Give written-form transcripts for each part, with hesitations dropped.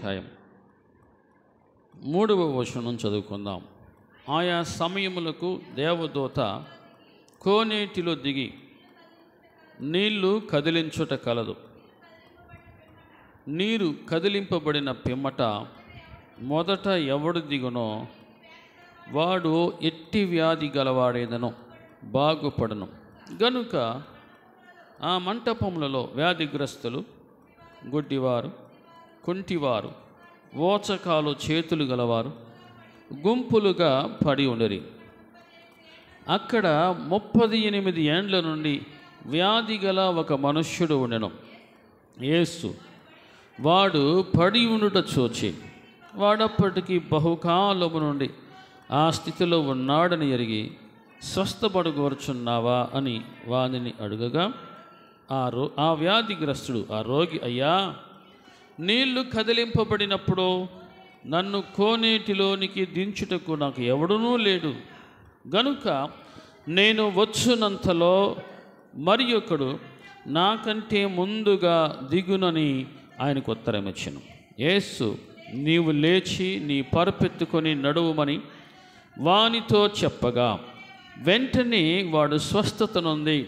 అధ్యాయం 3వ వచనం చదువుకుందాం. ఆయా సమయములకు దేవదూత కోనేటిలో దిగి నీళ్లు కదిలించుట కలదు. నీరు కదిలింపబడిన పిమ్మట మొదట ఎవడు దిగునో వాడు ఎట్టి వ్యాధి గలవాడేదనో బాగుపడను. గనుక ఆ మంటపములలో వ్యాధిగ్రస్తులు, గుడ్డివారు, కుంటివారు, ఓచకాలు చేతులు గలవారు గుంపులుగా పడి ఉండిరి. అక్కడ 38 ఏండ్ల నుండి వ్యాధి గల ఒక మనుష్యుడు ఉండెను. యేసు వాడు పడి ఉండుట చూచి వాడప్పటికీ బహుకాలము నుండి ఆ స్థితిలో ఉన్నాడని ఎరిగి స్వస్థపడగోరుచున్నావా అని వానిని అడుగగా ఆ వ్యాధిగ్రస్తుడు ఆ రోగి, అయ్యా, నీళ్లు కదిలింపబడినప్పుడు నన్ను కోనేటిలోనికి దించుటకు నాకు ఎవడునూ లేడు. గనుక నేను వచ్చునంతలో మరి ఒకడు నాకంటే ముందుగా దిగునని ఆయనకు ఉత్తరం ఇచ్చెను. యేసు, నీవు లేచి నీ పరుపెత్తుకొని నడువుమని వానితో చెప్పగా వెంటనే వాడు స్వస్థత నొంది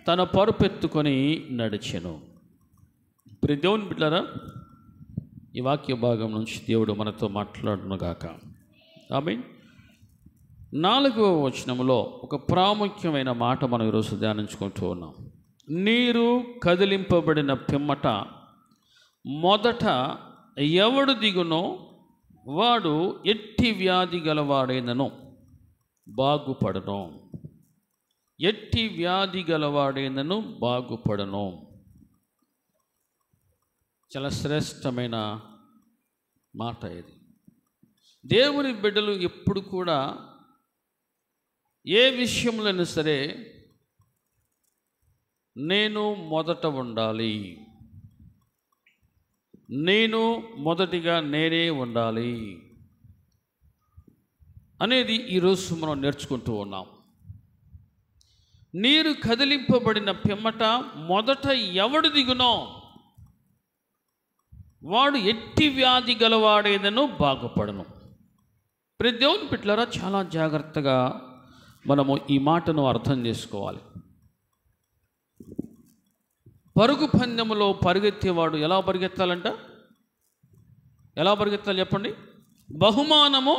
తన పరుపెత్తుకొని నడిచెను. ప్రియ దేవుని బిడ్డలారా, ఈ వాక్య భాగం నుంచి దేవుడు మనతో మాట్లాడునుగాక. ఆమేన్. 4వ వచనంలో ఒక ప్రాముఖ్యమైన మాట మనం ఈరోజు ధ్యానించుకుంటూ ఉన్నాం. నీరు కదిలింపబడిన పిమ్మట మొదట ఎవడు దిగునో వాడు ఎట్టి వ్యాధి గలవాడైనను బాగుపడను. ఎట్టి వ్యాధి గలవాడైనను బాగుపడను. చాలా శ్రేష్టమైన మాట ఇది. దేవుని బిడ్డలు ఎప్పుడు కూడా ఏ విషయంలోనైనా సరే నేను మొదట ఉండాలి, నేను మొదటిగా నేనే ఉండాలి అనేది ఈరోజు మనం నేర్చుకుంటూ ఉన్నాం. నీరు కదిలింపబడిన పిమ్మట మొదట ఎవడు దిగునో వాడు ఎట్టి వ్యాధి గలవాడేదనో బాగుపడను. ప్రతి దేవుని బిడ్డలారా, చాలా జాగ్రత్తగా మనము ఈ మాటను అర్థం చేసుకోవాలి. పరుగు పందెములో పరిగెత్తేవాడు ఎలా పరిగెత్తాలంట? ఎలా పరిగెత్తాలి చెప్పండి? బహుమానము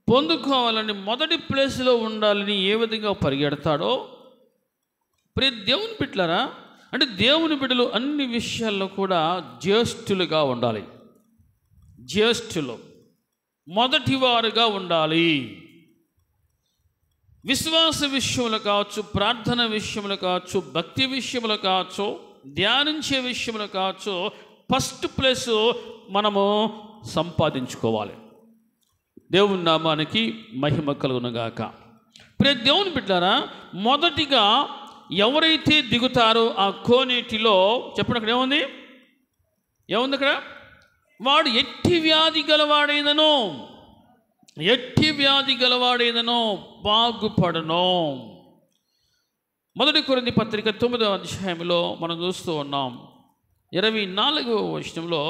పొందుకోవాలని, మొదటి ప్లేస్లో ఉండాలని ఏ విధంగా పరిగెడతాడో ప్రతి దేవుని బిడ్డలారా, అంటే దేవుని బిడ్డలు అన్ని విషయాల్లో కూడా జ్యేష్ఠులుగా ఉండాలి. జ్యేష్ఠులు మొదటివారుగా ఉండాలి. విశ్వాస విషయంలో కావచ్చు, ప్రార్థన విషయంలో కావచ్చు, భక్తి విషయంలో కావచ్చు, ధ్యానించే విషయంలో కావచ్చు, ఫస్ట్ ప్లేస్ మనము సంపాదించుకోవాలి. దేవుని నామానికి మహిమ కలుగునుగాక. ప్రతి దేవుని బిడ్డలారా, మొదటిగా ఎవరైతే దిగుతారో ఆ కోనేటిలో, చెప్పండి, అక్కడ ఏముంది? అక్కడ వాడు ఎట్టి వ్యాధి గలవాడైనను, ఎట్టి వ్యాధి గలవాడైనను బాగుపడను. 1 కొరింథీ పత్రిక 9వ అధ్యాయంలో మనం చూస్తూ ఉన్నాం. 24వ వచనంలో,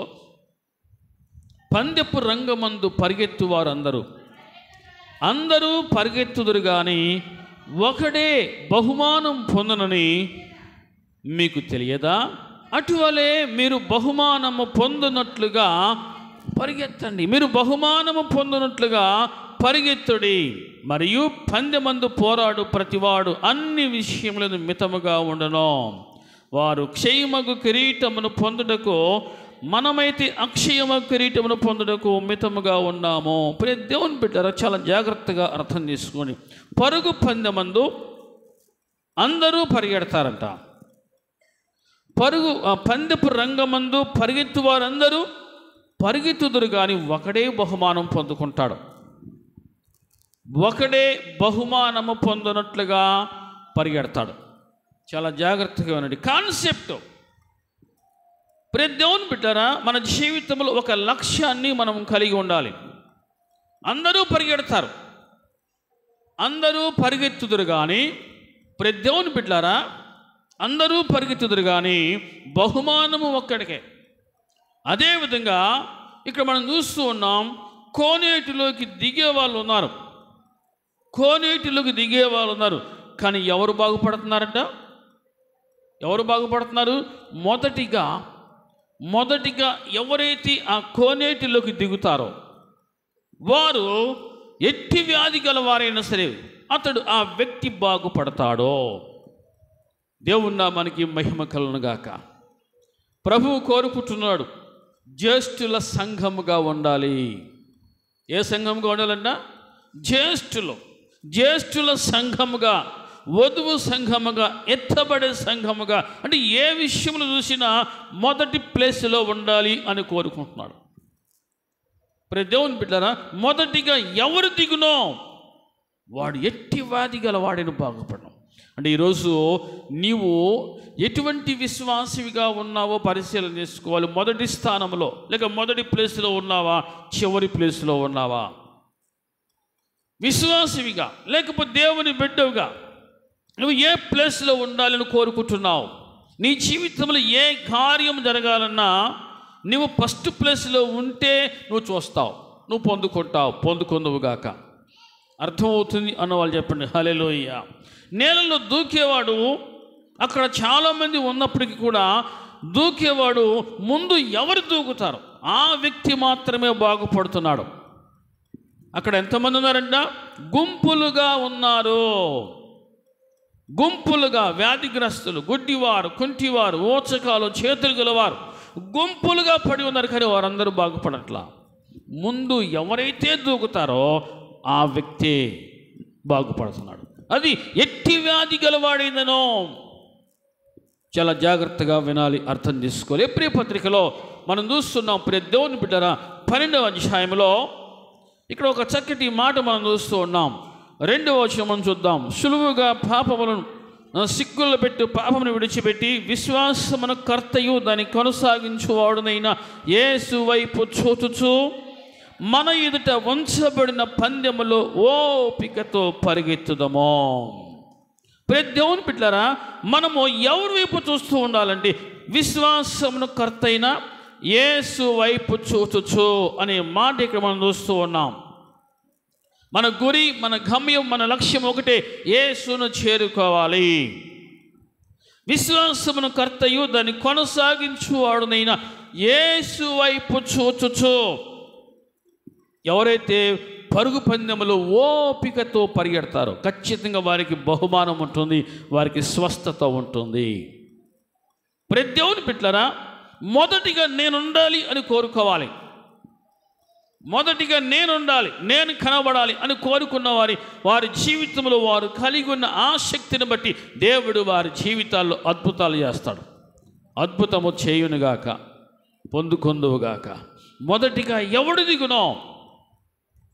పందెపు రంగమందు పరిగెత్తు వారందరూ అందరూ పరిగెత్తుదురు గాని ఒకడే బహుమానం పొందునని మీకు తెలియదా? అటువలే మీరు బహుమానము పొందునట్లుగా పరిగెత్తండి. మీరు బహుమానము పొందునట్లుగా పరిగెత్తుడి. మరియు పందెమందు పోరాడు ప్రతివాడు అన్ని విషయములను మితముగా ఉండను. వారు క్షయమగు కిరీటమును పొందుటకు, మనమైతే అక్షయమ కిరీటమును పొందుటకు మితముగా ఉన్నాము. ప్రతి దేవుని బిడ్డలారా, చాలా జాగ్రత్తగా అర్థం చేసుకొని, పరుగు పందెమందు అందరూ పరిగెడతారంట. పందెపు రంగమందు పరిగెత్తు వారందరూ పరిగెత్తుదురు కానీ ఒకడే బహుమానం పొందుకుంటాడు. ఒకడే బహుమానము పొందినట్లుగా పరిగెడతాడు. చాలా జాగ్రత్తగా వినండి కాన్సెప్ట్. ప్రతి దేవుని బిడ్డలారా, మన జీవితంలో ఒక లక్ష్యాన్ని మనం కలిగి ఉండాలి. అందరూ పరిగెడతారు, అందరూ పరిగెత్తుదురు కానీ, ప్రతి దేవుని బిడ్డలారా, అందరూ పరిగెత్తుదురు కానీ బహుమానము ఒక్కడికే. అదేవిధంగా ఇక్కడ మనం చూస్తూ ఉన్నాం, కోనేటిలోకి దిగే వాళ్ళు ఉన్నారు. కోనేటిలోకి దిగే వాళ్ళు ఉన్నారు. కానీ ఎవరు బాగుపడుతున్నారంట? ఎవరు బాగుపడుతున్నారు? మొదటిగా ఎవరైతే ఆ కోనేటిలోకి దిగుతారో వారు ఎట్టి వ్యాధి గల వారైనా సరే ఆ వ్యక్తి బాగుపడతాడో. దేవుని నామానికి మహిమ కలుగును గాక. ప్రభువు కోరుకుంటున్నాడు, జ్యేష్ఠుల సంఘముగా ఉండాలి. ఏ సంఘముగా ఉండాలంట? జ్యేష్ఠుల సంఘముగా, వధువు సంఘముగా, ఎత్తబడే సంఘముగా. అంటే ఏ విషయంలో చూసినా మొదటి ప్లేస్లో ఉండాలి అని కోరుకుంటున్నాడు. ప్రతి దేవుని బిడ్డలారా, మొదటిగా ఎవరు దిగునో వాడు ఎట్టి వ్యాధి గల వాడిని బాగుపడను. అంటే ఈరోజు నీవు ఎటువంటి విశ్వాసివిగా ఉన్నావో పరిశీలన చేసుకోవాలి. మొదటి స్థానంలో లేక మొదటి ప్లేస్లో ఉన్నావా, చివరి ప్లేస్లో ఉన్నావా? విశ్వాసివిగా లేకపోతే దేవుని బిడ్డవుగా నువ్వు ఏ ప్లేస్లో ఉండాలని కోరుకుంటున్నావు? నీ జీవితంలో ఏ కార్యం జరగాలన్నా నువ్వు ఫస్ట్ ప్లేస్లో ఉంటే నువ్వు చూస్తావు, నువ్వు పొందుకుందువుగాక. అర్థమవుతుంది అన్నవాళ్ళు చెప్పండి హల్లెలూయా. నేలలో దూకేవాడు అక్కడ చాలామంది ఉన్నప్పటికీ కూడా దూకేవాడు ముందు ఎవరు దూకుతారో ఆ వ్యక్తి మాత్రమే బాగుపడుతున్నాడు. అక్కడ ఎంతమంది ఉన్నారంట? గుంపులుగా ఉన్నారు. గుంపులుగా వ్యాధిగ్రస్తులు, గుడ్డివారు, కుంటివారు, ఓచకాలు, చేతులు గలవారు గుంపులుగా పడి ఉన్నారు. కానీ వారందరూ బాగుపడట్లా. ముందు ఎవరైతే దూకుతారో ఆ వ్యక్తి బాగుపడుతున్నాడు. అది ఎట్టి వ్యాధి గలవాడైందనో. చాలా జాగ్రత్తగా వినాలి, అర్థం చేసుకోవాలి. ఎబ్రీ పత్రికలో మనం చూస్తున్నాం, ప్రియ దేవుని బిడ్డరా, 12వ అధ్యాయంలో ఇక్కడ ఒక చక్కటి మాట మనం చూస్తూ ఉన్నాం. 2వ వచనం మనం చూద్దాం. సులువుగా పాపములను సిగ్గుల్లో పెట్టి పాపమును విడిచిపెట్టి విశ్వాసమున కర్తయు దాన్ని కొనసాగించువాడునైన యేసు వైపు చూచుచు మన ఎదుట ఉంచబడిన పందెములో ఓపికతో పరిగెత్తుదము. ప్రతి దేవుని బిడ్డలారా, మనము ఎవరి వైపు చూస్తూ ఉండాలంటే విశ్వాసమును కర్తైన యేసు వైపు చూచుచు అనే మాట ఇక్కడ మనం చూస్తూ ఉన్నాం. మన గురి, మన గమ్యం, మన లక్ష్యం ఒకటే, యేసును చేరుకోవాలి. విశ్వాసమును కర్తయు దాన్ని కొనసాగించువాడునైన యేసు వైపు చూచుచు. ఎవరైతే పరుగు పందెములో ఓపికతో పరిగెడతారో ఖచ్చితంగా వారికి బహుమానం ఉంటుంది, వారికి స్వస్థత ఉంటుంది. ప్రతి దేవుని బిడ్డలారా, మొదటిగా నేనుండాలి అని కోరుకోవాలి. మొదటిగా నేనుండాలి, నేను కనబడాలి అని కోరుకున్న వారి జీవితంలో వారు కలిగి ఉన్న ఆసక్తిని బట్టి దేవుడు వారి జీవితాల్లో అద్భుతాలు చేస్తాడు. అద్భుతము చేయునుగాక, పొందుకొందువుగాక. మొదటిగా ఎవడు దిగునో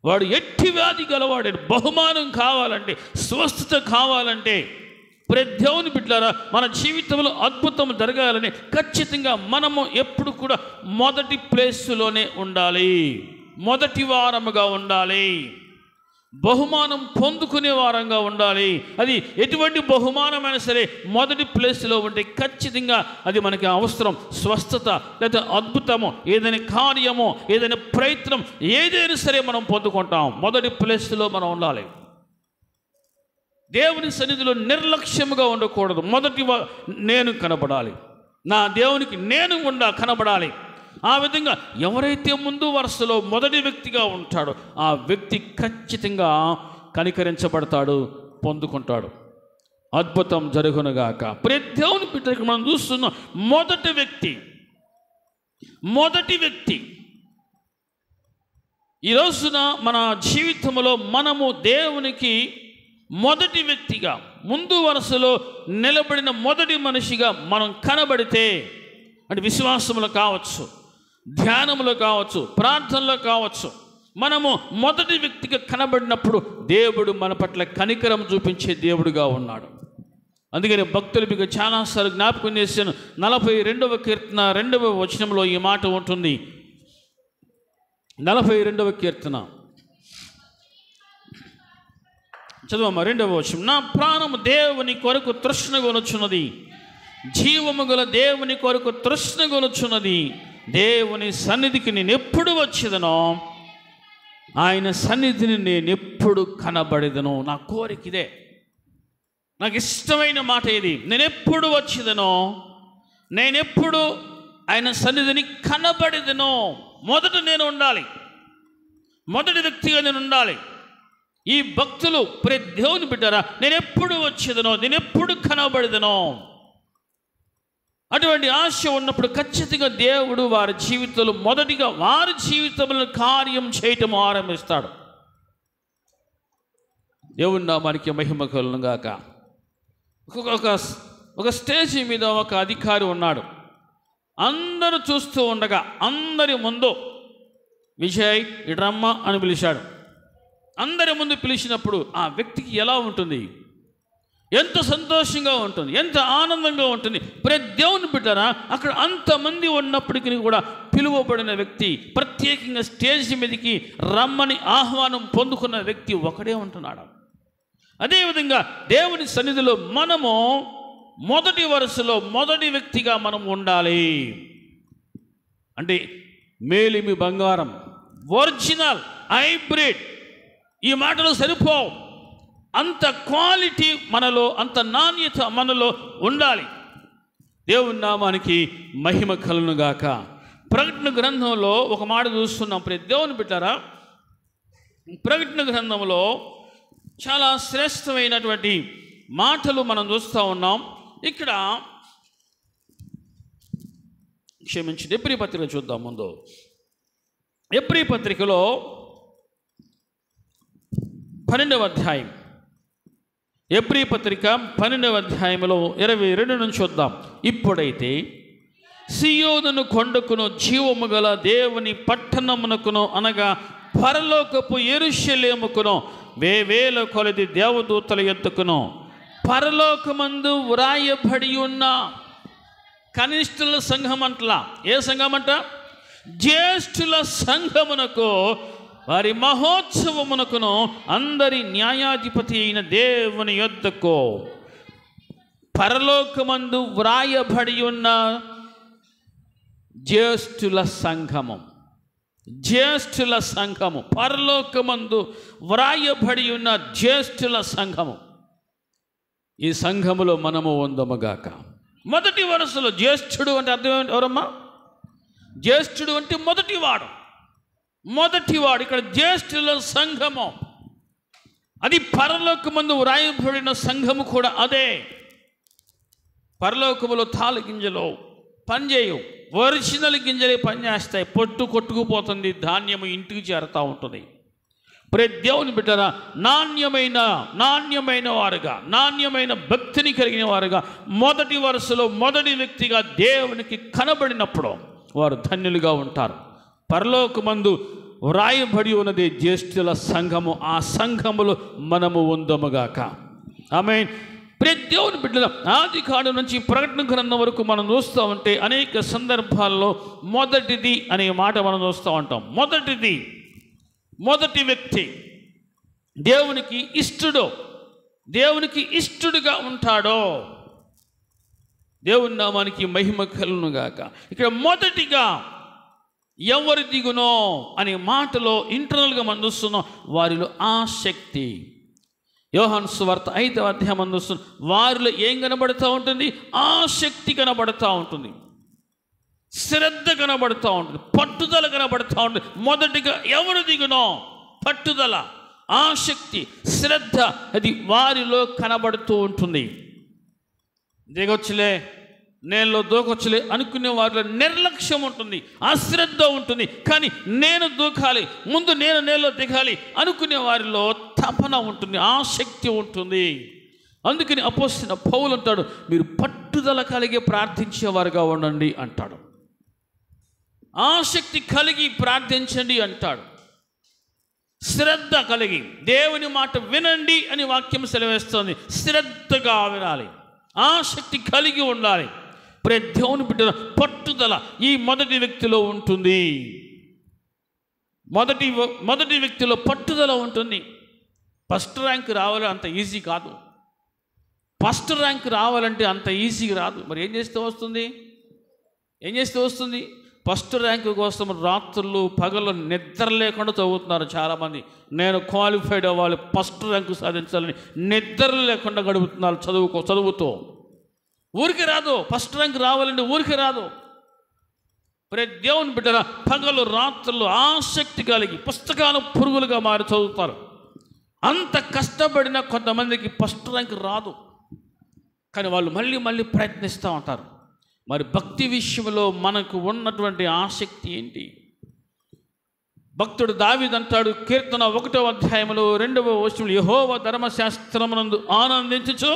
వాడు ఎట్టి వ్యాధి గలవాడే. బహుమానం కావాలంటే, స్వస్థత కావాలంటే, ప్రతి దేవుని బిడ్డలారా, మన జీవితంలో అద్భుతం జరగాలని ఖచ్చితంగా మనము ఎప్పుడు కూడా మొదటి ప్లేస్లోనే ఉండాలి, మొదటి వారముగా ఉండాలి, బహుమానం పొందుకునే వారంగా ఉండాలి. అది ఎటువంటి బహుమానమైనా సరే మొదటి ప్లేస్లో ఉంటే ఖచ్చితంగా అది మనకి అవసరం. స్వస్థత లేదా అద్భుతము, ఏదైనా కార్యము, ఏదైనా ప్రయత్నం, ఏదైనా సరే మనం పొందుకుంటాం. మొదటి ప్లేస్లో మనం ఉండాలి. దేవుని సన్నిధిలో నిర్లక్ష్యముగా ఉండకూడదు. నేను కనబడాలి, నా దేవునికి నేను కనబడాలి. ఆ విధంగా ఎవరైతే ముందు వరుసలో మొదటి వ్యక్తిగా ఉంటాడో ఆ వ్యక్తి ఖచ్చితంగా కనికరించబడతాడు, పొందుకుంటాడు. అద్భుతం జరుగునుగాక. ప్రతి దేవుని బిడ్డకి మనం చూస్తున్నాం, మొదటి వ్యక్తి ఈ రోజున మన జీవితంలో మనము దేవునికి మొదటి వ్యక్తిగా, ముందు వరుసలో నిలబడిన మొదటి మనిషిగా మనం కనబడితే, అంటే విశ్వాసములో కావచ్చు, ధ్యానములో కావచ్చు, ప్రార్థనలో కావచ్చు, మనము మొదటి వ్యక్తిగా కనబడినప్పుడు దేవుడు మన పట్ల కనికరం చూపించే దేవుడుగా ఉన్నాడు. అందుకని భక్తులు మీకు చాలాసార్లు జ్ఞాపకం చేశాను. 42వ కీర్తన 2వ వచనంలో ఈ మాట ఉంటుంది. 42వ కీర్తన చదువమ్మ 2వ వచనం. నా ప్రాణము దేవుని కొరకు తృష్ణగొనుచున్నది, జీవము గల దేవుని కొరకు తృష్ణగొనుచున్నది. దేవుని సన్నిధికి నేను ఎప్పుడు వచ్చేదనో ఆయన సన్నిధిని నేను ఎప్పుడు కనబడేదనో. నా కోరిక ఇదే, నాకు ఇష్టమైన మాట ఇది. నేను ఎప్పుడు వచ్చేదనో, నేనెప్పుడు ఆయన సన్నిధిని కనబడేదనో. మొదట నేను ఉండాలి, మొదటి వ్యక్తిగా నేను ఉండాలి. ఈ భక్తులు ప్రతి దేవుని బిడ్డరా, నేను ఎప్పుడు వచ్చేదనో, నేను ఎప్పుడు కనబడేదనో, అటువంటి ఆశ ఉన్నప్పుడు ఖచ్చితంగా దేవుడు వారి జీవితంలో మొదటిగా వారి జీవితంలో కార్యం చేయటం ఆరంభిస్తాడు. దేవుని నామానికి మహిమ కలుగును గాక. ఒక స్టేజ్ మీద ఒక అధికారి ఉన్నాడు. అందరూ చూస్తూ ఉండగా అందరి ముందు విజయ్ ఇడ్రమ్మ అని పిలిచాడు. అందరి ముందు పిలిచినప్పుడు ఆ వ్యక్తికి ఎలా ఉంటుంది? ఎంత సంతోషంగా ఉంటుంది, ఎంత ఆనందంగా ఉంటుంది. ప్రతి దేవుని బిడ్డరా, అక్కడ అంతమంది ఉన్నప్పటికీ కూడా పిలువబడిన వ్యక్తి, ప్రత్యేకంగా స్టేజ్ మీదకి రమ్మని ఆహ్వానం పొందుకున్న వ్యక్తి ఒకడే ఉంటున్నాడు. అదేవిధంగా దేవుని సన్నిధిలో మనము మొదటి వరుసలో మొదటి వ్యక్తిగా మనం ఉండాలి. అంటే మేలిమి బంగారం, ఒరిజినల్, హైబ్రిడ్, ఈ మాటలు సరిపోవు. అంత క్వాలిటీ మనలో, అంత నాణ్యత మనలో ఉండాలి. దేవుని నామానికి మహిమ కలుగును గాక. ప్రకటన గ్రంథంలో ఒక మాట చూస్తున్నాం. ప్రతి దేవుని బిడ్డరా, ప్రకటన గ్రంథంలో చాలా శ్రేష్టమైనటువంటి మాటలు మనం చూస్తూ ఉన్నాం. ఇక్కడ క్షమించి ఎబ్రీ పత్రిక చూద్దాం. ముందు ఎబ్రీ పత్రికలో 12వ అధ్యాయం, ఎబ్రీ పత్రిక 12వ అధ్యాయంలో 22 నుంచి చూద్దాం. ఇప్పుడైతే సియోనును కొండకును జీవము గల దేవుని పట్టణమునకును అనగా పరలోకపు యెరూషలేముకును వేవేల కొలది దేవదూతల యొద్దకును పరలోకమందు వ్రాయబడి ఉన్న కనిష్ఠుల సంఘం అంటలా. ఏ సంఘం అంట? జ్యేష్ఠుల సంఘమునకు, వారి మహోత్సవమునకును అందరి న్యాయాధిపతి అయిన దేవుని యొద్దకు పరలోకమందు వ్రాయబడి ఉన్న జ్యేష్ఠుల సంఘము, జ్యేష్ఠుల సంఘము, పరలోకమందు వ్రాయబడి ఉన్న జ్యేష్ఠుల సంఘము. ఈ సంఘములో మనము ఉందముగాక. మొదటి వరుసలో జ్యేష్ఠుడు అంటే అర్థం ఏంటి? ఎవరమ్మా? జ్యేష్ఠుడు అంటే మొదటివాడు, మొదటివాడు. ఇక్కడ జ్యేష్ఠుల సంఘము, అది పరలోకమందు వ్రాయబడిన సంఘము కూడా అదే. పరలోకములో తాళ గింజలు పనిచేయవు, ఒరిజినల్ గింజలే పనిచేస్తాయి. పొట్టు కొట్టుకుపోతుంది, ధాన్యము ఇంటికి చేరుతూ ఉంటుంది. ప్రతి దేవుని బిడ్డరా, నాణ్యమైన వారుగా, నాణ్యమైన భక్తిని కలిగిన వారుగా మొదటి వరుసలో మొదటి వ్యక్తిగా దేవునికి కనబడినప్పుడు వారు ధన్యులుగా ఉంటారు. పరలోకమందు వ్రాయబడి ఉన్నది జ్యేష్ఠుల సంఘము. ఆ సంఘములో మనము ఉందముగాక. ఆమేన్. ప్రతి దేవుని బిడ్డల ఆది కాండం నుంచి ప్రకటన గ్రంథం వరకు మనం చూస్తూ ఉంటే అనేక సందర్భాల్లో మొదటిది అనే మాట మనం చూస్తూ ఉంటాం. మొదటిది, మొదటి వ్యక్తి దేవునికి ఇష్టడు, దేవునికి ఇష్టడుగా ఉంటాడో. దేవుని నామానికి మహిమ కలుగును గాక. ఇక్కడ మొదటిగా ఎవరి దిగునో అనే మాటలో ఇంటర్నల్గా మనం చూస్తున్నాం, వారిలో ఆసక్తి. యోహాను సువార్త 5వ అధ్యాయం మనం చూస్తున్నాం, వారిలో ఏం కనబడుతూ ఉంటుంది? ఆసక్తి కనబడుతూ ఉంటుంది, శ్రద్ధ కనబడుతూ ఉంటుంది, పట్టుదల కనబడుతూ ఉంటుంది. మొదటిగా ఎవరు దిగునో పట్టుదల, ఆసక్తి, శ్రద్ధ అది వారిలో కనబడుతూ ఉంటుంది. దిగొచ్చులే, నేలలో దూకొచ్చులే అనుకునే వారిలో నిర్లక్ష్యం ఉంటుంది, అశ్రద్ధ ఉంటుంది. కానీ నేను దూకాలి, ముందు నేను నేలలో దిగాలి అనుకునే వారిలో తపన ఉంటుంది, ఆసక్తి ఉంటుంది. అందుకని అపోస్తలుడైన పౌలు అంటాడు, మీరు పట్టుదల కలిగి ప్రార్థించేవారుగా ఉండండి అంటాడు. ఆసక్తి కలిగి ప్రార్థించండి అంటాడు. శ్రద్ధ కలిగి దేవుని మాట వినండి అని వాక్యం సెలవేస్తుంది. శ్రద్ధగా వినాలి, ఆసక్తి కలిగి ఉండాలి. ప్రతి దేవుని బిడ్డ పట్టుదల ఈ మొదటి వ్యక్తిలో ఉంటుంది. మొదటి వ్యక్తిలో పట్టుదల ఉంటుంది. ఫస్ట్ ర్యాంక్ రావాలి అంత ఈజీ కాదు. ఫస్ట్ ర్యాంక్ రావాలంటే అంత ఈజీగా రాదు. మరి ఏం చేస్తే వస్తుంది? ఫస్ట్ ర్యాంకు కోసం రాత్రులు పగలు నిద్ర లేకుండా చదువుతున్నారు చాలామంది. నేను క్వాలిఫైడ్ అవ్వాలి, ఫస్ట్ ర్యాంకు సాధించాలని నిద్ర లేకుండా గడుపుతున్నారు చదువుతూ. ఊరికి రాదు, ఫస్ట్ ర్యాంక్ రావాలంటే ఊరికి రాదు. ప్రతి దేవుని బిడ్డల పగలు రాత్రులు ఆసక్తి కలిగి పుస్తకాలు పురుగులుగా మారి చదువుతారు. అంత కష్టపడిన కొంతమందికి ఫస్ట్ ర్యాంక్ రాదు, కానీ వాళ్ళు మళ్ళీ మళ్ళీ ప్రయత్నిస్తూ ఉంటారు. మరి భక్తి విషయంలో మనకు ఉన్నటువంటి ఆసక్తి ఏంటి? భక్తుడు దావీదు అంటాడు, కీర్తన 1వ అధ్యాయంలో 2వ వచనంలో, యెహోవా ధర్మశాస్త్రమునందు ఆనందించుచు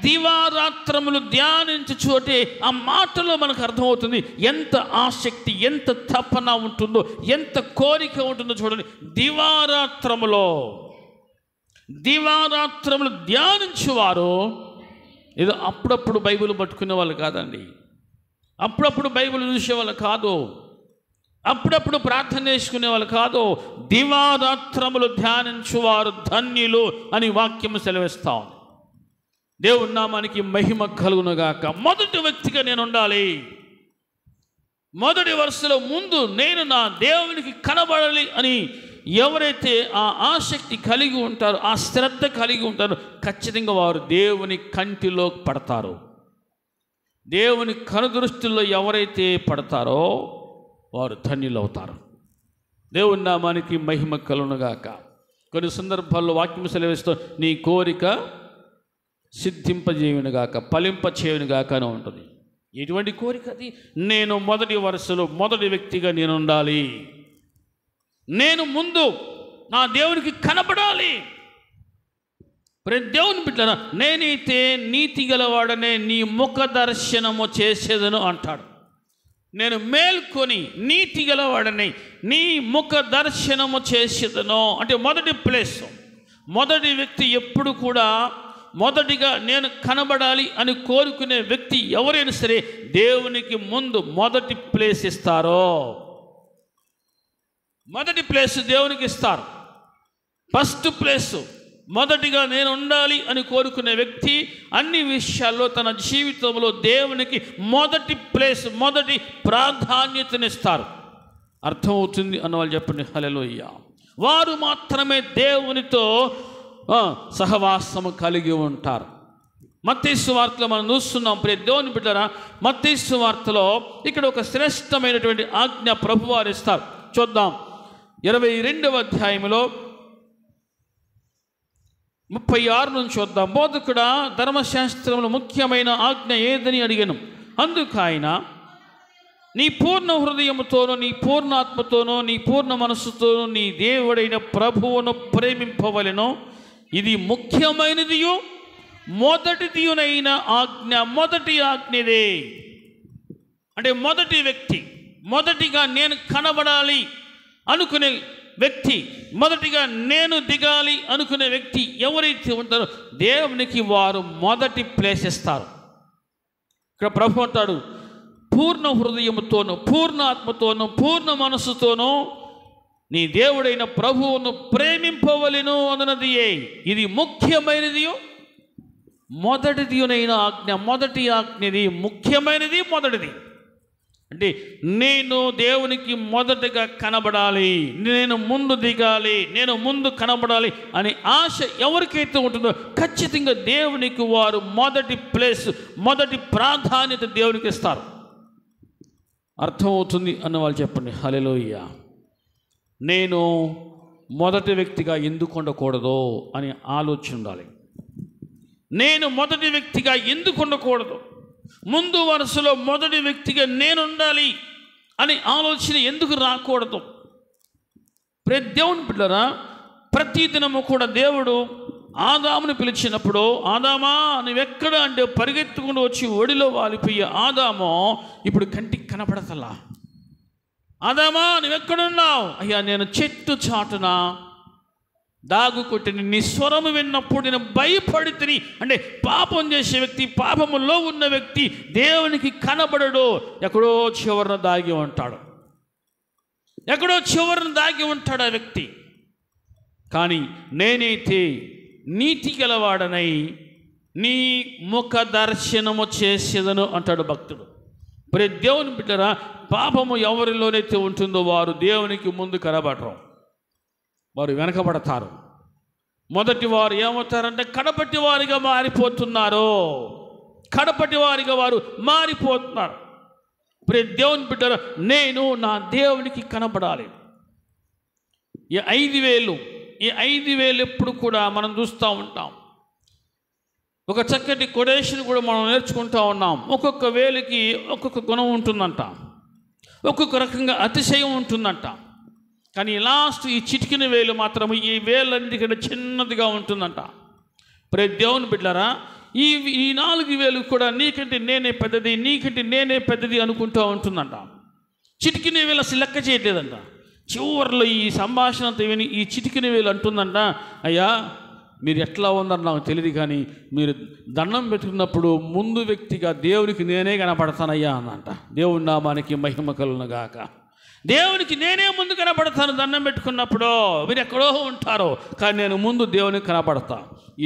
దివారాత్రములు ధ్యానించుచు. అంటే ఆ మాటలో మనకు అర్థమవుతుంది ఎంత ఆసక్తి, ఎంత తపన ఉంటుందో, ఎంత కోరిక ఉంటుందో. చూడండి, దివారాత్రములు ధ్యానించువారు. ఏదో అప్పుడప్పుడు బైబిల్ పట్టుకునే వాళ్ళు కాదండి, అప్పుడప్పుడు బైబిల్ చూసేవాళ్ళు కాదు, అప్పుడప్పుడు ప్రార్థన చేసుకునే వాళ్ళు కాదు. దివారాత్రములు ధ్యానించువారు ధన్యులు అని వాక్యం సెలవిస్తాం. దేవుని నామానికి మహిమ కలుగునుగాక. మొదటి వ్యక్తిగా నేను ఉండాలి. మొదటి వరుసలో ముందు నేను నా దేవునికి కనబడాలి అని ఎవరైతే ఆ ఆసక్తి కలిగి ఉంటారో, ఆ శ్రద్ధ కలిగి ఉంటారో, ఖచ్చితంగా వారు దేవుని కంటిలో పడతారు. దేవుని కనుదృష్టిలో ఎవరైతే పడతారో వారు ధన్యులవుతారు. దేవుని నామానికి మహిమ కలుగునుగాక. కొన్ని సందర్భాల్లో వాక్యం సెలవిస్తూ నీ కోరిక సిద్ధింపజేయునుగాక, ఫలింపచేయునుగాక అని ఉంటుంది. ఎటువంటి కోరిక అది? నేను మొదటి వరుసలో మొదటి వ్యక్తిగా నేను ఉండాలి, నేను ముందు నా దేవునికి కనబడాలి. ప్రతి దేవుని బిడ్డలారా, నేనైతే నీతి గలవాడనే నీ ముఖ దర్శనము చేసేదను అంటాడు. నేను మేల్కొని నీతి గలవాడని నీ ముఖ దర్శనము చేసేదను అంటే మొదటి ప్లేస్, మొదటి వ్యక్తి ఎప్పుడు కూడా మొదటిగా నేను కనబడాలి అని కోరుకునే వ్యక్తి ఎవరైనా సరే దేవునికి ముందు మొదటి ప్లేస్ ఇస్తారో, మొదటి ప్లేస్ దేవునికి ఇస్తారు. ఫస్ట్ ప్లేస్ మొదటిగా నేను ఉండాలి అని కోరుకునే వ్యక్తి అన్ని విషయాల్లో తన జీవితంలో దేవునికి మొదటి ప్లేస్, మొదటి ప్రాధాన్యతనిస్తారు. అర్థమవుతుంది అన్నవాళ్ళు చెప్పండి హల్లెలూయా. వారు మాత్రమే దేవునితో సహవాసము కలిగి ఉంటారు. మత్తయి సువార్తలో మనం చూస్తున్నాం ప్రియ దేవుని బిడ్డలారా, మత్తయి సువార్తలో ఇక్కడ ఒక శ్రేష్టమైనటువంటి ఆజ్ఞ ప్రభువారు ఇస్తారు. చూద్దాం, 22వ అధ్యాయంలో 36 నుంచి చూద్దాం. బోధకుడా, ధర్మశాస్త్రంలో ముఖ్యమైన ఆజ్ఞ ఏదని అడిగాను. అందుకు ఆయన, నీ పూర్ణ హృదయముతోనూ నీ పూర్ణాత్మతోనూ నీ పూర్ణ మనస్సుతోనూ నీ దేవుడైన ప్రభువును ప్రేమింపవలెను. ఇది ముఖ్యమైనదియు మొదటిదియునైన ఆజ్ఞ. మొదటి ఆజ్ఞదే అంటే మొదటి వ్యక్తి, మొదటిగా నేను కనబడాలి అనుకునే వ్యక్తి, మొదటిగా నేను దిగాలి అనుకునే వ్యక్తి ఎవరైతే ఉంటారో దేవునికి వారు మొదటి ప్లేస్ ఇస్తారు. ఇక్కడ ప్రభు అంటాడు, పూర్ణ హృదయముతోనూ పూర్ణ ఆత్మతోనూ పూర్ణ మనస్సుతోనూ నీ దేవుడైన ప్రభువును ప్రేమింపవలెను అన్నది ఇది ముఖ్యమైనది మొదటిదియునైన ఆజ్ఞ. మొదటి ఆజ్ఞది ముఖ్యమైనది, మొదటిది. అంటే నేను దేవునికి మొదటగా కనబడాలి, నేను ముందు దిగాలి, నేను ముందు కనబడాలి అనే ఆశ ఎవరికైతే ఉంటుందో ఖచ్చితంగా దేవునికి వారు మొదటి ప్లేస్, మొదటి ప్రాధాన్యత దేవునికి ఇస్తారు. అర్థమవుతుంది అన్న వాళ్ళు చెప్పండి హల్లెలూయా. నేను మొదటి వ్యక్తిగా ఎందుకు ఉండకూడదు అని ఆలోచన ఉండాలి. నేను మొదటి వ్యక్తిగా ఎందుకు ఉండకూడదు, ముందు వరుసలో మొదటి వ్యక్తిగా నేను ఉండాలి అని ఆలోచన ఎందుకు రాకూడదు? ప్రతి దేవుని బిడ్డలారా, ప్రతిదినము కూడా దేవుడు ఆదాముని పిలిచినప్పుడు, ఆదామా నువ్వెక్కడ అంటే పరిగెత్తుకుంటూ వచ్చి ఒడిలో వాలిపోయే ఆదాము ఇప్పుడు కంటికి కనపడతలా. ఆదామా నువ్వెక్కడున్నావు? అయ్యా నేను చెట్టు చాటున దాగుకొట్టిన నీ స్వరము విన్నప్పుడు నేను భయపడి తిని. అంటే పాపం చేసే వ్యక్తి, పాపములో ఉన్న వ్యక్తి దేవునికి కనబడడు, ఎక్కడో చివరన దాగి ఉంటాడు, ఎక్కడో చివరన దాగి ఉంటాడు ఆ వ్యక్తి. కానీ నేనైతే నీతి గలవాడనై నీ ముఖ దర్శనము చేసేదను అంటాడు భక్తుడు. దేవుని బిడ్డరా, పాపము ఎవరిలోనైతే ఉంటుందో వారు దేవునికి ముందు కనబడరు, వారు వెనకబడతారు. మొదటి వారు ఏమవుతారంటే కడపటి వారిగా మారిపోతున్నారు. కడపటి వారిగా వారు మారిపోతున్నారు. దేవుని బిడ్డరా, నేను నా దేవునికి కనబడాలి. ఈ 5,000 ఎప్పుడు కూడా మనం చూస్తూ ఉంటాం. ఒక చక్కటి కొటేషన్ కూడా మనం నేర్చుకుంటూ ఉన్నాం. ఒక్కొక్క వేలుకి ఒక్కొక్క గుణం ఉంటుందంట, ఒక్కొక్క రకంగా అతిశయం ఉంటుందంట. కానీ లాస్ట్ ఈ చిటికిన వేలు మాత్రం ఈ వేలన్నిటికంటే చిన్నదిగా ఉంటుందంట. దేవుని బిడ్డలారా, ఈ 4,000 కూడా నీకంటే నేనే పెద్దది, నీకంటే నేనే పెద్దది అనుకుంటూ ఉంటుందంట. చిటికిన వేలు అసలు లెక్క చేయట్లేదంట. చివరిలో ఈ సంభాషణ అంతా విని ఈ చిటికిన వేలు అంటుందంట, అయ్యా మీరు ఎట్లా ఉన్నారు నాకు తెలియదు, కానీ మీరు దండం పెట్టుకున్నప్పుడు ముందు వ్యక్తిగా దేవునికి నేనే కనపడతానయ్యా అనంట. దేవుని నామానికి మహిమ కలుగును గాక. దేవునికి నేనే ముందు కనపడతాను. దండం పెట్టుకున్నప్పుడు మీరు ఎక్కడో ఉంటారో, కానీ నేను ముందు దేవునికి కనపడతా.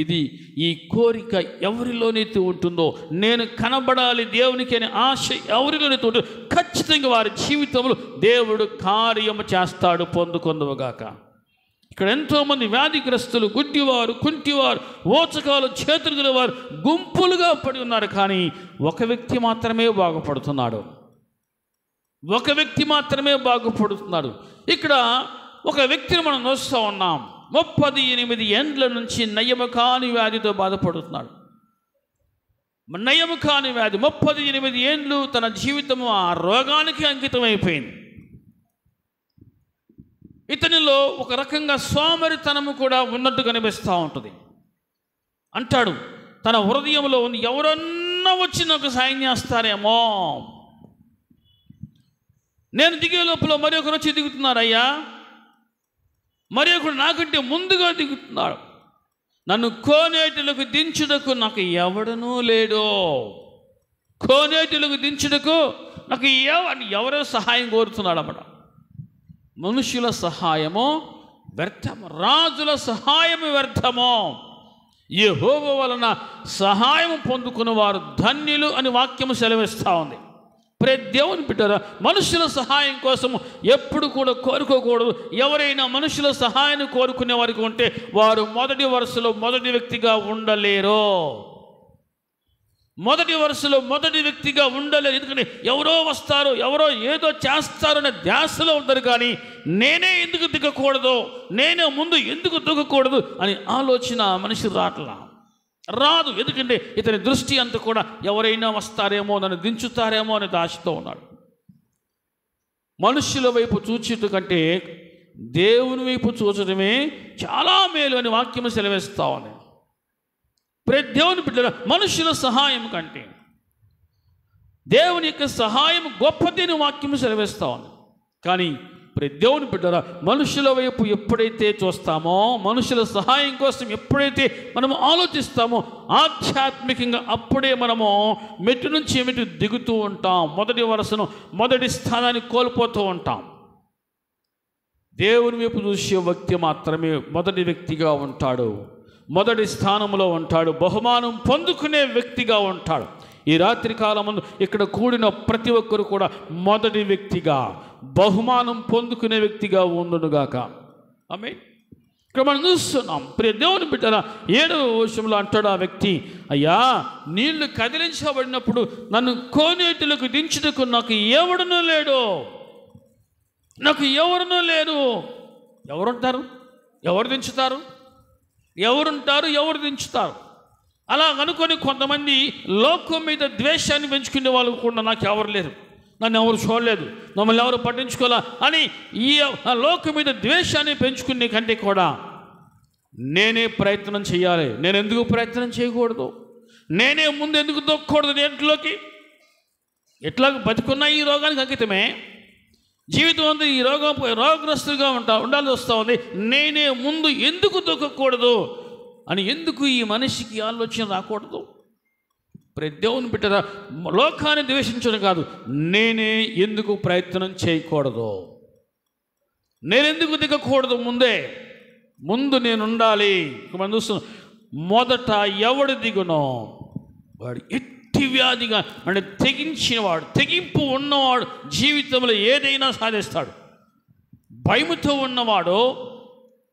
ఇది ఈ కోరిక ఎవరిలోనైతే ఉంటుందో, నేను కనబడాలి దేవునికి అనే ఆశ ఎవరిలోనైతే ఉంటుందో, ఖచ్చితంగా వారి జీవితంలో దేవుడు కార్యము చేస్తాడు, పొందుకొందువుగాక. ఇక్కడ ఎంతోమంది వ్యాధిగ్రస్తులు, గుడ్డివారు, కుంటివారు, ఓచకాలు, చేతులు గల వారు గుంపులుగా పడి ఉన్నారు. కానీ ఒక వ్యక్తి మాత్రమే బాగుపడుతున్నాడు. ఒక వ్యక్తి మాత్రమే బాగుపడుతున్నాడు. ఇక్కడ ఒక వ్యక్తిని మనం చూస్తూ ఉన్నాం. 38 ఏండ్ల నుంచి నయము కాని వ్యాధితో బాధపడుతున్నాడు. నయము కాని వ్యాధి, 38 ఏండ్లు తన జీవితం ఆ రోగానికి అంకితం అయిపోయింది. ఇతనిలో ఒక రకంగా సోమరితనము కూడా ఉన్నట్టు కనిపిస్తూ ఉంటుంది. అంటాడు తన హృదయంలో ఉంది, ఎవరన్నా వచ్చి నాకు సాయం చేస్తారేమో, నేను దిగే లోపల మరి ఒకరు వచ్చి దిగుతున్నారయ్యా, మరి ఒకరు నాకంటే ముందుగా దిగుతున్నాడు, నన్ను కోనేటిలకు దించుటకు నాకు ఎవడనూ లేడు, కోనేటిలకు దించుటకు నాకు ఎవరో సహాయం కోరుతున్నాడు అన్నమాట. మనుషుల సహాయము వ్యర్థము, రాజుల సహాయము వ్యర్థము, యెహోవా వలన సహాయం పొందుకున్న వారు ధన్యులు అని వాక్యము సెలవిస్తూ ఉంది. దేవుని బిడ్డరా, మనుషుల సహాయం కోసం ఎప్పుడు కూడా కోరుకోకూడదు. ఎవరైనా మనుషుల సహాయాన్ని కోరుకునే వారికి ఉంటే వారు మొదటి వరుసలో మొదటి వ్యక్తిగా ఉండలేరు. మొదటి వరుసలో మొదటి వ్యక్తిగా ఉండలేరు. ఎందుకంటే ఎవరో వస్తారు, ఎవరో ఏదో చేస్తారు అనే ధ్యాసలో ఉంటారు. కానీ నేనే ఎందుకు దిగకూడదు, నేనే ముందు ఎందుకు దిగకూడదు అని ఆలోచన మనిషి రాదు. ఎందుకంటే ఇతని దృష్టి అంతా కూడా ఎవరైనా వస్తారేమో, నన్ను దించుతారేమో అనే ఆశతో ఉన్నాడు. మనుషుల వైపు చూచుట కంటే దేవుని వైపు చూచడమే చాలా మేలు అని వాక్యం సెలవిస్తా ఉంది. దేవుని బిడ్డల, మనుషుల సహాయం కంటే దేవుని యొక్క సహాయం గొప్పది అని వాక్యం సెలవిస్తా ఉంది. కానీ దేవుని బిడ్డల, మనుషుల వైపు ఎప్పుడైతే చూస్తామో, మనుషుల సహాయం కోసం ఎప్పుడైతే మనము ఆలోచిస్తామో, ఆధ్యాత్మికంగా అప్పుడే మనము మెట్టు నుంచి మెట్టు దిగుతూ ఉంటాం. మొదటి వరుసను, మొదటి స్థానాన్ని కోల్పోతూ ఉంటాం. దేవుని వైపు చూసే వ్యక్తి మాత్రమే మొదటి వ్యక్తిగా ఉంటాడు, మొదటి స్థానంలో ఉంటాడు, బహుమానం పొందుకునే వ్యక్తిగా ఉంటాడు. ఈ రాత్రి కాలమందు ఇక్కడ కూడిన ప్రతి ఒక్కరు కూడా మొదటి వ్యక్తిగా, బహుమానం పొందుకునే వ్యక్తిగా ఉండునుగాక. ఆమేన్. ఇక్కడ మనం చూస్తున్నాం. దేవుని బిడ్డల 7వ వచనంలో అంటాడు ఆ వ్యక్తి, అయ్యా నీళ్లు కదిలించబడినప్పుడు నన్ను కోనేటిలకు దించుటకు నాకు ఎవడునూ లేడు, నాకు ఎవరునూ లేరు. ఎవరుంటారు, ఎవరు దించుతారు, ఎవరుంటారు, ఎవరు దించుతారు? అలా అనుకొని కొంతమంది లోకం మీద ద్వేషాన్ని పెంచుకునే వాళ్ళు కూడా నాకు ఎవరు లేరు, నన్ను ఎవరు చూడలేదు, మమ్మల్ని ఎవరు పట్టించుకోవాలా అని ఈ లోకం మీద ద్వేషాన్ని పెంచుకునే కంటే కూడా నేనే ప్రయత్నం చేయాలి. నేను ఎందుకు ప్రయత్నం చేయకూడదు, నేనే ముందు ఎందుకు దొక్కకూడదు దేంట్లోకి? ఎట్లా బతుకున్నా ఈ రోగానికి అంకితమే, జీవితం అంతా ఈ రోగగ్రస్తుగా ఉండాల్సి వస్తూ ఉంది. నేనే ముందు ఎందుకు దొక్కకూడదు అని ఎందుకు ఈ మనిషికి ఆలోచన రాకూడదు? దేవుని బిడ్డరా, లోకాన్ని ద్వేషించడం కాదు, నేనే ఎందుకు ప్రయత్నం చేయకూడదు, నేనెందుకు దిగకూడదు? ముందు నేను ఉండాలి. మనం చూస్తున్నాం, మొదట ఎవడు దిగునో వాడు అంటి వ్యాధిగా అంటే తెగించినవాడు, తెగింపు ఉన్నవాడు జీవితంలో ఏదైనా సాధిస్తాడు. భయముతో ఉన్నవాడు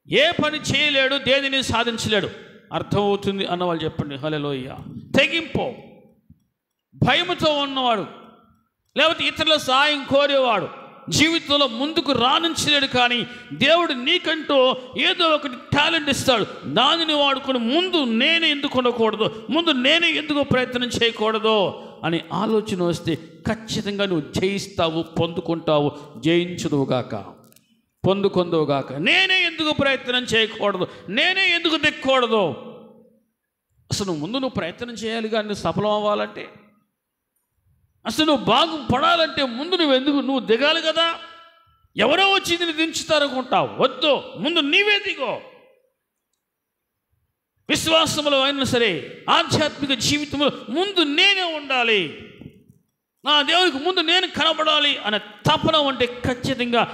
ఏ పని చేయలేడు, దేనిని సాధించలేడు. అర్థమవుతుంది అన్నవాళ్ళు చెప్పండి హల్లెలూయా. తెగింపు, భయముతో ఉన్నవాడు లేకపోతే ఇతరుల సహాయం కోరేవాడు జీవితంలో ముందుకు రాణించలేడు. కానీ దేవుడు నీకంటూ ఏదో ఒకటి టాలెంట్ ఇస్తాడు, దానిని వాడుకొని ముందు నేనే ఎందుకు ఉండకూడదు, ముందు నేనే ఎందుకు ప్రయత్నం చేయకూడదు అని ఆలోచన వస్తే ఖచ్చితంగా నువ్వు జయిస్తావు, పొందుకుంటావు, జయించుదువుగాక, పొందుకుందువుగాక. నేనే ఎందుకు ప్రయత్నం చేయకూడదు, నేనే ఎందుకు దిక్కకూడదు? అసలు ముందు నువ్వు ప్రయత్నం చేయాలి కానీ నువ్వు సఫలం అవ్వాలంటే, అసలు నువ్వు బాగుపడాలంటే ముందు నువ్వు దిగాలి కదా. ఎవరో వచ్చి నిన్ను దించుతారనుకుంటావు, వద్దు, ముందు నీవే దిగో. విశ్వాసంలో అయినా సరే, ఆధ్యాత్మిక జీవితంలో ముందు నేనే ఉండాలి, నా దేవునికి ముందు నేను కనబడాలి అనే తపన ఉంటే ఖచ్చితంగా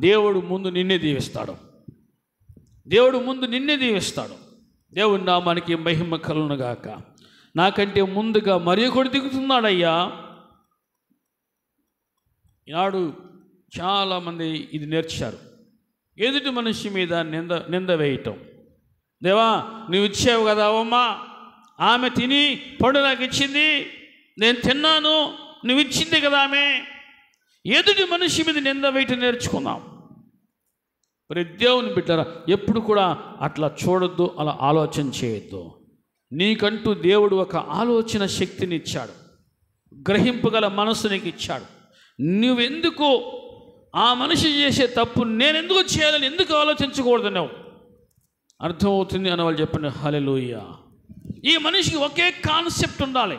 దేవుడు ముందు నిన్నే దీవిస్తాడు. దేవుడు ముందు నిన్నే దీవిస్తాడు. దేవుడి నామానికి మహిమ కలుగునుగాక. నాకంటే ముందుగా మరి ఒకడు దిగుతున్నాడయ్యా. ఈనాడు చాలామంది ఇది నేర్చారు, ఎదుటి మనిషి మీద నింద వేయటం. దేవా నువ్వు ఇచ్చావు కదా అమ్మా, ఆమె తిని పండు నాకు ఇచ్చింది, నేను తిన్నాను, నువ్వు ఇచ్చింది కదా ఆమె. ఎదుటి మనిషి మీద నింద వేయటం నేర్చుకున్నాం. మరి దేవుని బిడ్డరా, ఎప్పుడు కూడా అట్లా చూడొద్దు, అలా ఆలోచన చేయొద్దు. నీకంటూ దేవుడు ఒక ఆలోచన శక్తిని ఇచ్చాడు, గ్రహింపగల మనస్సు నీకు ఇచ్చాడు. నువ్వెందుకు ఆ మనిషి చేసే తప్పు నేనెందుకు చేయాలని ఎందుకు ఆలోచించకూడదు? నువ్వు అర్థమవుతుంది అని వాళ్ళు చెప్పండి హల్లెలూయా. ఈ మనిషికి ఒకే కాన్సెప్ట్ ఉండాలి.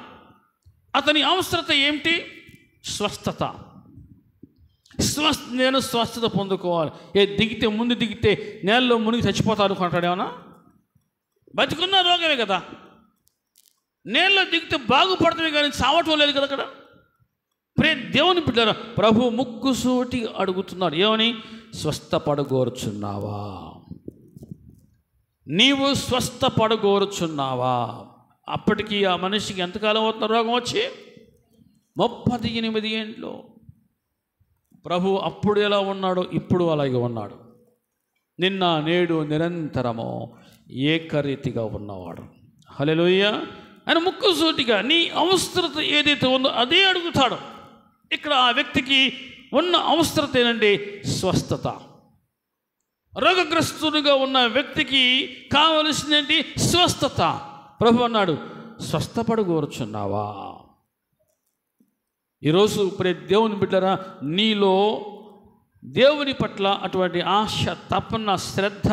అతని అవసరత ఏమిటి? స్వస్థత. నేను స్వస్థత పొందుకోవాలి. ముందు దిగితే నేలలో మునిగి చచ్చిపోతా అనుకుంటాడు. ఏమన్నా బతికున్న రోగమే కదా, నేలలో దిగితే బాగుపడతామే కానీ చావటం లేదు కదా. అక్కడ దేవుని బిడ్డలారా, ప్రభు ముక్కుసూటి అడుగుతున్నాడు, ఏమని? స్వస్థపడగోరుచున్నావా? నీవు స్వస్థపడగోరుచున్నావా? అప్పటికి ఆ మనిషికి ఎంతకాలం అవుతున్న రోగం వచ్చి 38 ఏండ్లు. ప్రభు అప్పుడు ఎలా ఉన్నాడో ఇప్పుడు అలాగే ఉన్నాడు. నిన్న నేడు నిరంతరము ఏకరీతిగా ఉన్నవాడు. హల్లెలూయా. ఆయన ముక్కుసూటిగా నీ అవసరత ఏదైతే ఉందో అదే అడుగుతాడు. ఇక్కడ ఆ వ్యక్తికి ఉన్న అవసరత ఏంటంటే స్వస్థత. రోగగ్రస్తునిగా ఉన్న వ్యక్తికి కావలసిందేంటి? స్వస్థత. ప్రభు అన్నాడు, స్వస్థపడగోరుచున్నావా? ఈరోజు దేవుని బిడ్డరా, నీలో దేవుని పట్ల అటువంటి ఆశ, తపన, శ్రద్ధ,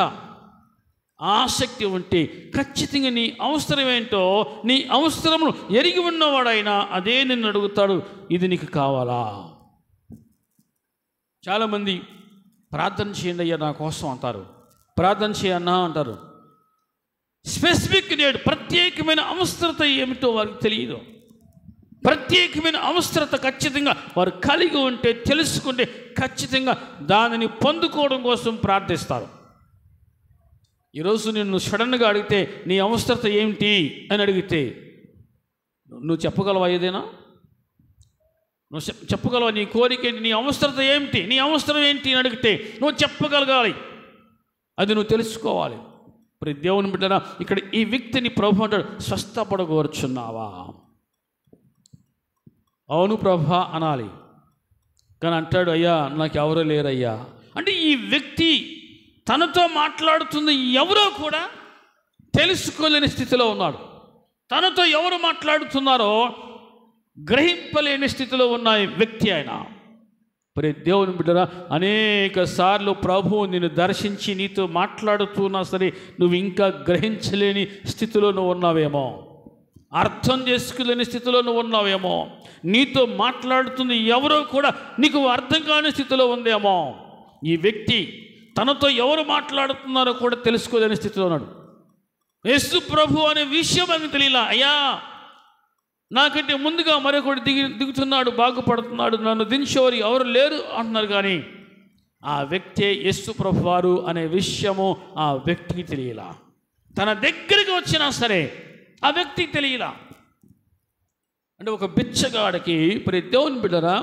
ఆసక్తి ఉంటే ఖచ్చితంగా నీ అవసరం ఏంటో, నీ అవసరమును ఎరిగి ఉన్నవాడైనా అదే నిన్ను అడుగుతాడు, ఇది నీకు కావాలా? చాలామంది ప్రార్థన చేయండి అయ్యా నా కోసం అంటారు, ప్రార్థన చేయన్నా అంటారు. స్పెసిఫిక్ నీడ్, ప్రత్యేకమైన అవసరత ఏమిటో వారికి తెలియదు. ప్రత్యేకమైన అవసరత ఖచ్చితంగా వారు కలిగి ఉంటే, తెలుసుకుంటే ఖచ్చితంగా దానిని పొందుకోవడం కోసం ప్రార్థిస్తారు. ఈరోజు నిన్ను సడన్గా అడిగితే నీ అవసరత ఏమిటి అని అడిగితే నువ్వు చెప్పగలవా? ఏదైనా నువ్వు చెప్పగలవా? నీ కోరిక ఏంటి? నీ అవసరత ఏమిటి? నీ అవసరం ఏంటి అని అడిగితే నువ్వు చెప్పగలగాలి. అది నువ్వు తెలుసుకోవాలి. ఇప్పుడు దేవుని బిడ్డనా, ఇక్కడ ఈ వ్యక్తిని ప్రభు అంటాడు, స్వస్థపడగోరుచున్నావా? అవును ప్రభా అనాలి. కానీ అంటాడు, అయ్యా నాకు ఎవరో లేరయ్యా. అంటే ఈ వ్యక్తి తనతో మాట్లాడుతుంది ఎవరో కూడా తెలుసుకోలేని స్థితిలో ఉన్నాడు. తనతో ఎవరు మాట్లాడుతున్నారో గ్రహింపలేని స్థితిలో ఉన్న వ్యక్తి ఆయన. మరి దేవుని బిడ్డరా, అనేక సార్లు ప్రభువు నిన్ను దర్శించి నీతో మాట్లాడుతున్నా సరే నువ్వు ఇంకా గ్రహించలేని స్థితిలో నువ్వు ఉన్నావేమో, అర్థం చేసుకోలేని స్థితిలో నువ్వు ఉన్నావేమో, నీతో మాట్లాడుతుంది ఎవరో కూడా నీకు అర్థం కాని స్థితిలో ఉందేమో. ఈ వ్యక్తి తనతో ఎవరు మాట్లాడుతున్నారో కూడా తెలుసుకోలేని స్థితిలో ఉన్నాడు. యేసు ప్రభు అనే విషయం అని తెలియలా. అయ్యా నాకంటే ముందుగా మరొకటి దిగుతున్నాడు, బాగుపడుతున్నాడు, నన్ను దించేవారు ఎవరు లేరు అంటున్నారు. కానీ ఆ వ్యక్తే యేసు ప్రభు వారు అనే విషయము ఆ వ్యక్తికి తెలియలా. తన దగ్గరికి వచ్చినా సరే ఆ వ్యక్తికి తెలియలా. అంటే ఒక బిచ్చగాడికి, మరి దేవుని బిడ్డరా,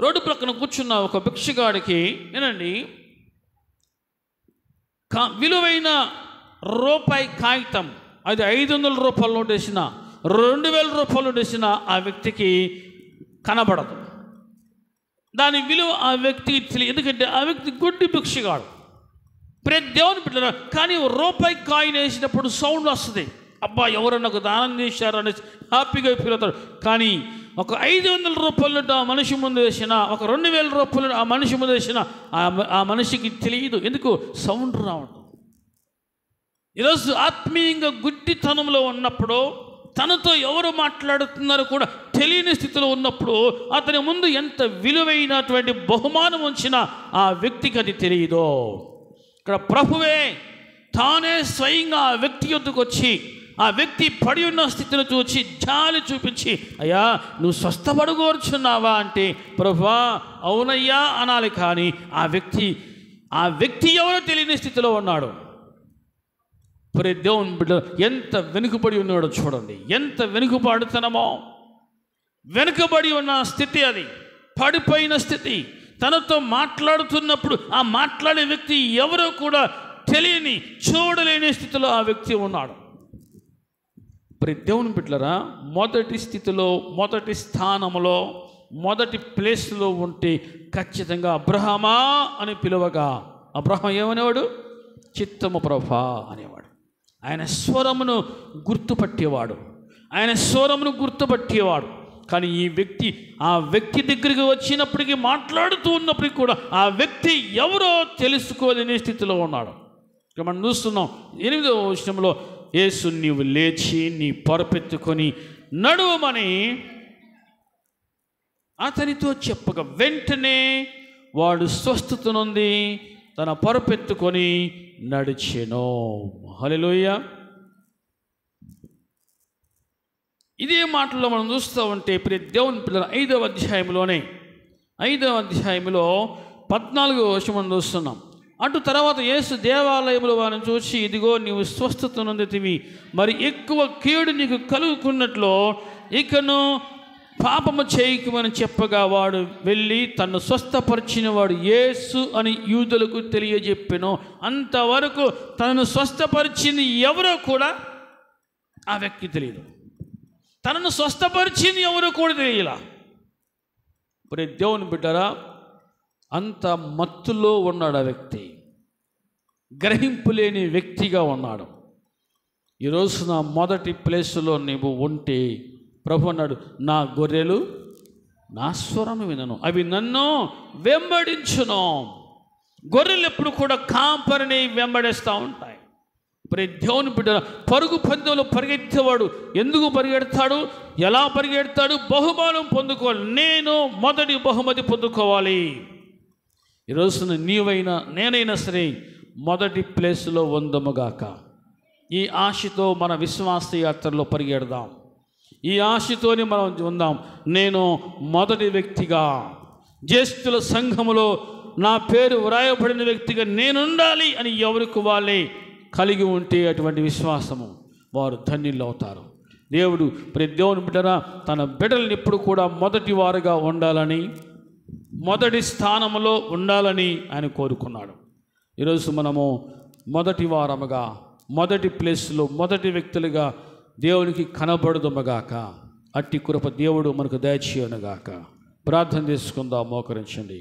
రోడ్డు ప్రక్కన కూర్చున్న ఒక భిక్షగాడికి ఏనండి విలువైన రూపాయి కాగితం, అది 500 రూపాయల నోటు వేసిన, 2000 రూపాయలు నోటు వేసిన ఆ వ్యక్తికి కనబడదు. దాని విలువ ఆ వ్యక్తికి తెలియదు, ఎందుకంటే ఆ వ్యక్తి గుడ్డి భిక్షగాడు. ప్రతి దేవుని బిడ్డరా, కానీ రూపాయి కాయిన్ వేసినప్పుడు సౌండ్ వస్తుంది, అబ్బా ఎవరో నాకు దానం చేశారు అనేసి హ్యాపీగా ఫీల్ అవుతాడు. కానీ ఒక 500 రూపాయలు ఆ మనిషి ముందు వేసిన, ఒక 2000 రూపాయలు ఆ మనిషి ముందు వేసిన ఆ మనిషికి తెలియదు, ఎందుకు? సౌండ్ రావడం. ఈరోజు ఆత్మీయంగా గుడ్డితనంలో ఉన్నప్పుడు, తనతో ఎవరు మాట్లాడుతున్నారో కూడా తెలియని స్థితిలో ఉన్నప్పుడు, అతని ముందు ఎంత విలువైనటువంటి బహుమానం ఉంచినా ఆ వ్యక్తికి అది తెలియదు. ఇక్కడ ప్రభువే తానే స్వయంగా ఆ వ్యక్తి యొద్దకు వచ్చి, ఆ వ్యక్తి పడి ఉన్న స్థితిని చూచి జాలి చూపించి, అయ్యా నువ్వు స్వస్థపడగోరుచున్నావా అంటే, ప్రభువా అవునయ్యా అనాలి. కానీ ఆ వ్యక్తి ఎవరో తెలియని స్థితిలో ఉన్నాడు. మరి దేవుని బిడ్డ ఎంత వెనుకబడి ఉన్నాడో చూడండి, ఎంత వెనుకబడుతున్నామో. వెనుకబడి ఉన్న స్థితి, అది పడిపోయిన స్థితి. తనతో మాట్లాడుతున్నప్పుడు ఆ మాట్లాడే వ్యక్తి ఎవరో కూడా తెలియని, చూడలేని స్థితిలో ఆ వ్యక్తి ఉన్నాడు. మరి దేవుని బిడ్డలారా, మొదటి స్థితిలో, మొదటి స్థానంలో, మొదటి ప్లేస్లో ఉంటే ఖచ్చితంగా అబ్రహామా అని పిలువగా, అబ్రహాం ఏమనేవాడు? చిత్తము ప్రభా అనేవాడు. ఆయన స్వరమును గుర్తుపట్టేవాడు, ఆయన స్వరమును గుర్తుపట్టేవాడు. కానీ ఆ వ్యక్తి దగ్గరికి వచ్చినప్పటికీ, మాట్లాడుతూ ఉన్నప్పటికీ కూడా ఆ వ్యక్తి ఎవరో తెలుసుకోలేని స్థితిలో ఉన్నాడు. ఇక్కడ మనం చూస్తున్నాం 8వ వచనంలో, యేసు నీవు లేచి నీ పరుపెత్తుకొని నడువమని అతనితో చెప్పగా, వెంటనే వాడు స్వస్థత నొంది తన పరుపెత్తుకొని నడిచెను. హల్లెలూయా. ఇదే మాటల్లో మనం చూస్తూ ఉంటే ప్రియ దేవుని పిల్లల 5వ అధ్యాయంలో 14వ వచనం చూస్తున్నాం. అటు తర్వాత యేసు దేవాలయంలో వారిని చూసి, ఇదిగో నీవు స్వస్థత నొందితివి, మరి ఎక్కువ కీడు నీకు కలుగుకున్నట్లు ఇకను పాపము చేయకమని చెప్పగా, వాడు వెళ్ళి తన్ను స్వస్థపరిచిన వాడు యేసు అని యూదులకు తెలియజెప్పెను. అంతవరకు తనను స్వస్థపరిచింది ఎవరో కూడా ఆ వ్యక్తి తెలియదు, తనను స్వస్థపరిచింది ఎవరో కూడా తెలియలా. మరి దేవుని బిడ్డరా, అంత మత్తులో ఉన్నాడు ఆ వ్యక్తి, గ్రహింపు లేని వ్యక్తిగా ఉన్నాడు. ఈరోజు నా మొదటి ప్లేసులో నీవు ఉంటే, ప్రభు అన్నాడు, నా గొర్రెలు నా స్వరము వినను, అవి నన్ను వెంబడించును. గొర్రెలు ఎప్పుడు కూడా కాపరిని వెంబడిస్తూ ఉంటాయి. మరి దేవుని బిడ్డ, పరుగు పందెంలో పరిగెత్తేవాడు ఎందుకు పరిగెడతాడు? ఎలా పరిగెడతాడు? బహుమానం పొందుకోవాలి. నేను మొదటి బహుమతి పొందుకోవాలి. ఈరోజున నీవైనా నేనైనా సరే మొదటి ప్లేస్లో ఉందముగాక. ఈ ఆశతో మన విశ్వాస యాత్రలో పరిగెడదాం. ఈ ఆశతోనే మనం ఉందాం. నేను మొదటి వ్యక్తిగా, జ్యేష్ఠుల సంఘములో నా పేరు వ్రాయబడిన వ్యక్తిగా నేనుండాలి అని ఎవరికి వాళ్ళే కలిగి ఉంటే, అటువంటి విశ్వాసము వారు ధన్యులు అవుతారు. దేవుడు ప్రతి దేవుని బిడ్డరా తన బిడ్డలను ఎప్పుడు కూడా మొదటి వారుగా ఉండాలని, మొదటి స్థానంలో ఉండాలని ఆయన కోరుకున్నాడు. ఈరోజు మనము మొదటి వారముగా, మొదటి ప్లేస్లో, మొదటి వ్యక్తులుగా దేవునికి కనబడుదముగాక. అట్టి కృప దేవుడు మనకు దయచేయనుగాక. ప్రార్థన చేసుకుందాం, మోకరించండి.